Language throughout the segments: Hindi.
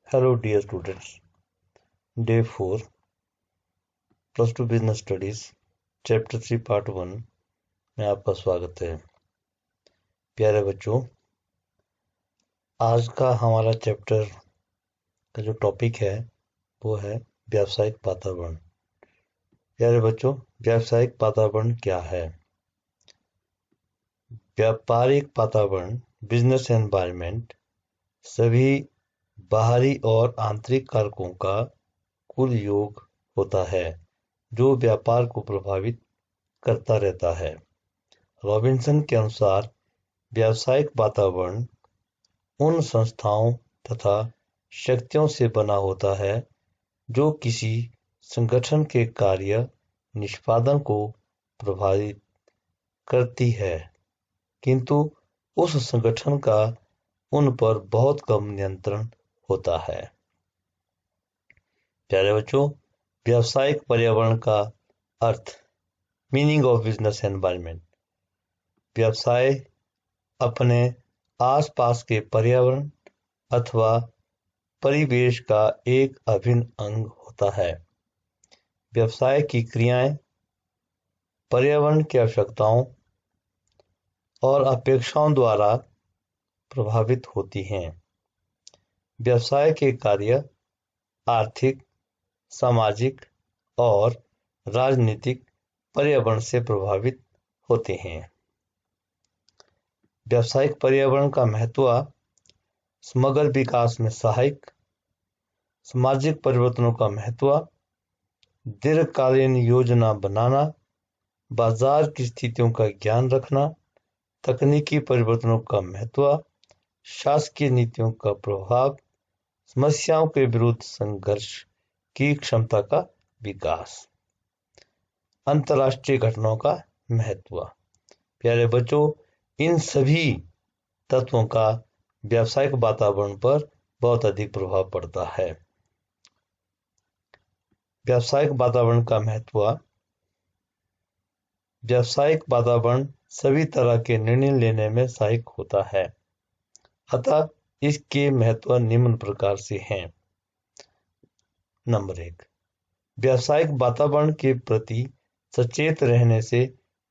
Hello dear students, Day 4, Plus 2 Business Studies, Chapter 3 Part 1 में आपका स्वागत है। प्यारे बच्चों, आज का हमारा चैप्टर का जो टॉपिक है वो है व्यावसायिक वातावरण। प्यारे बच्चों, व्यावसायिक वातावरण क्या है? व्यापारिक वातावरण, बिजनेस एनवायरनमेंट, सभी बाहरी और आंतरिक कारकों का कुल योग होता है जो व्यापार को प्रभावित करता रहता है। रॉबिन्सन के अनुसार व्यावसायिक वातावरण उन संस्थाओं तथा शक्तियों से बना होता है जो किसी संगठन के कार्य निष्पादन को प्रभावित करती है, किंतु उस संगठन का उन पर बहुत कम नियंत्रण होता है। प्यारे बच्चों, व्यावसायिक पर्यावरण का अर्थ, मीनिंग ऑफ बिजनेस एनवायरनमेंट। व्यवसाय अपने आसपास के पर्यावरण अथवा परिवेश का एक अभिन्न अंग होता है। व्यवसाय की क्रियाएं पर्यावरण की आवश्यकताओं और अपेक्षाओं द्वारा प्रभावित होती हैं। व्यवसाय के कार्य आर्थिक, सामाजिक और राजनीतिक पर्यावरण से प्रभावित होते हैं। व्यावसायिक पर्यावरण का महत्व समग्र विकास में सहायक, सामाजिक परिवर्तनों का महत्व, दीर्घकालीन योजना बनाना, बाजार की स्थितियों का ज्ञान रखना, तकनीकी परिवर्तनों का महत्व, शासकीय नीतियों का प्रभाव, समस्याओं के विरुद्ध संघर्ष की क्षमता का विकास, अंतर्राष्ट्रीय घटनाओं का महत्व। प्यारे बच्चों, इन सभी तत्वों का व्यावसायिक वातावरण पर बहुत अधिक प्रभाव पड़ता है। व्यावसायिक वातावरण का महत्व। व्यावसायिक वातावरण सभी तरह के निर्णय लेने में सहायक होता है, अतः इसके महत्व निम्न प्रकार से हैं। नंबर 1, व्यावसायिक वातावरण के प्रति सचेत रहने से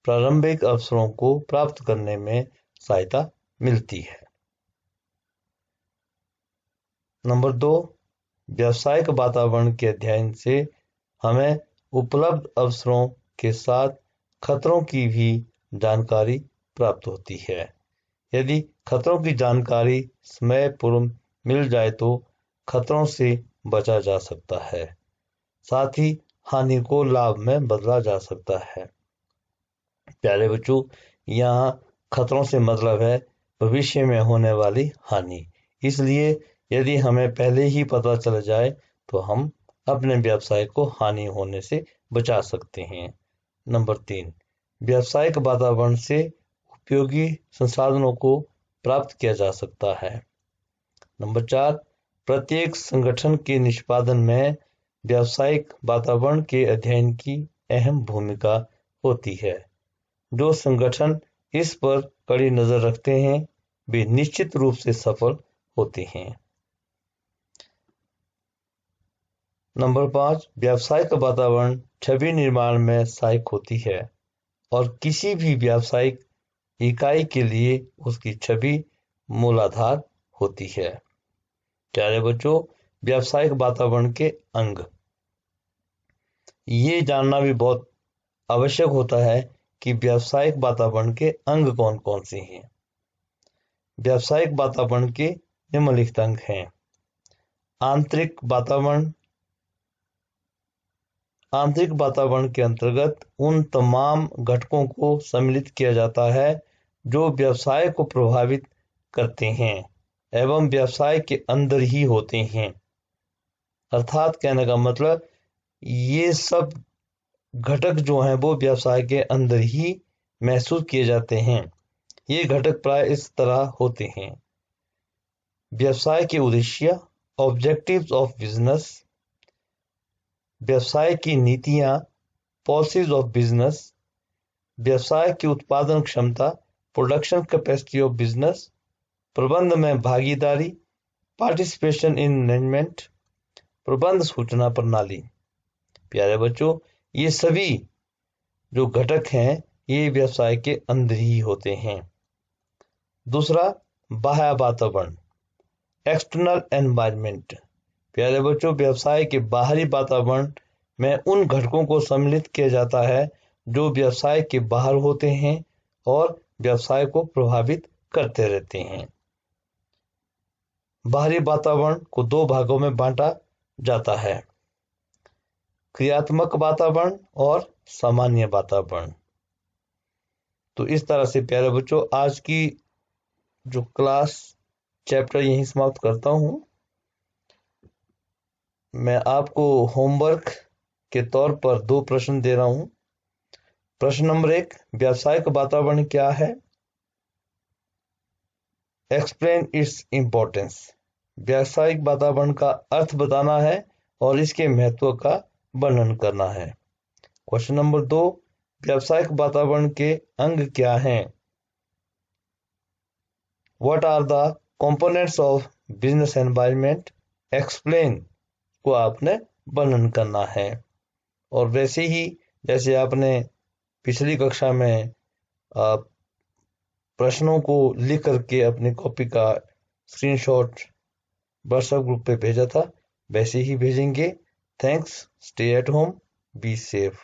प्रारंभिक अवसरों को प्राप्त करने में सहायता मिलती है। नंबर 2, व्यावसायिक वातावरण के अध्ययन से हमें उपलब्ध अवसरों के साथ खतरों की भी जानकारी प्राप्त होती है। यदि खतरों की जानकारी समय पूर्व मिल जाए तो खतरों से बचा जा सकता है, साथ ही हानि को लाभ में बदला जा सकता है। प्यारे बच्चों, यहाँ खतरों से मतलब है भविष्य में होने वाली हानि। इसलिए यदि हमें पहले ही पता चल जाए तो हम अपने व्यवसाय को हानि होने से बचा सकते हैं। नंबर 3, व्यावसायिक वातावरण से उपयोगी संसाधनों को प्राप्त किया जा सकता है। नंबर 4, प्रत्येक संगठन के निष्पादन में व्यावसायिक वातावरण के अध्ययन की अहम भूमिका होती है। जो संगठन इस पर कड़ी नजर रखते हैं वे निश्चित रूप से सफल होते हैं। नंबर 5, व्यावसायिक वातावरण छवि निर्माण में सहायक होती है और किसी भी व्यावसायिक इकाई के लिए उसकी छवि मूलाधार होती है। प्यारे बच्चों, व्यावसायिक वातावरण के अंग, ये जानना भी बहुत आवश्यक होता है कि व्यावसायिक वातावरण के अंग कौन कौन से हैं। व्यावसायिक वातावरण के निम्नलिखित अंग हैं। आंतरिक वातावरण। आंतरिक वातावरण के अंतर्गत उन तमाम घटकों को सम्मिलित किया जाता है जो व्यवसाय को प्रभावित करते हैं एवं व्यवसाय के अंदर ही होते हैं। अर्थात कहने का मतलब, ये सब घटक जो हैं वो व्यवसाय के अंदर ही महसूस किए जाते हैं। ये घटक प्राय इस तरह होते हैं। व्यवसाय के उद्देश्य, ऑब्जेक्टिव्स ऑफ बिजनेस, व्यवसाय की नीतियां, पॉलिसीज ऑफ बिजनेस, व्यवसाय की उत्पादन क्षमता, प्रोडक्शन कैपेसिटी ऑफ बिजनेस, प्रबंध में भागीदारी, पार्टिसिपेशन इन मैनेजमेंट, प्रबंध सूचना प्रणाली। प्यारे बच्चों, ये सभी जो घटक हैं ये व्यवसाय के अंदर ही होते हैं। दूसरा, बाह्य वातावरण, एक्सटर्नल एनवायरनमेंट। प्यारे बच्चों, व्यवसाय के बाहरी वातावरण में उन घटकों को सम्मिलित किया जाता है जो व्यवसाय के बाहर होते हैं और व्यवसाय को प्रभावित करते रहते हैं। बाहरी वातावरण को दो भागों में बांटा जाता है, क्रियात्मक वातावरण और सामान्य वातावरण। तो इस तरह से प्यारे बच्चों, आज की जो क्लास चैप्टर यहीं समाप्त करता हूं। मैं आपको होमवर्क के तौर पर 2 प्रश्न दे रहा हूं। प्रश्न नंबर 1, व्यावसायिक वातावरण क्या है? Explain its importance. व्यावसायिक वातावरण का अर्थ बताना है और इसके महत्व का वर्णन करना है। क्वेश्चन नंबर 2, व्यावसायिक वातावरण के अंग क्या हैं? What are the components of business environment? Explain को आपने वर्णन करना है। और वैसे ही जैसे आपने पिछली कक्षा में प्रश्नों को लिख करके अपनी कॉपी का स्क्रीनशॉट व्हाट्सएप ग्रुप पे भेजा था, वैसे ही भेजेंगे। Thanks, stay at home, be safe.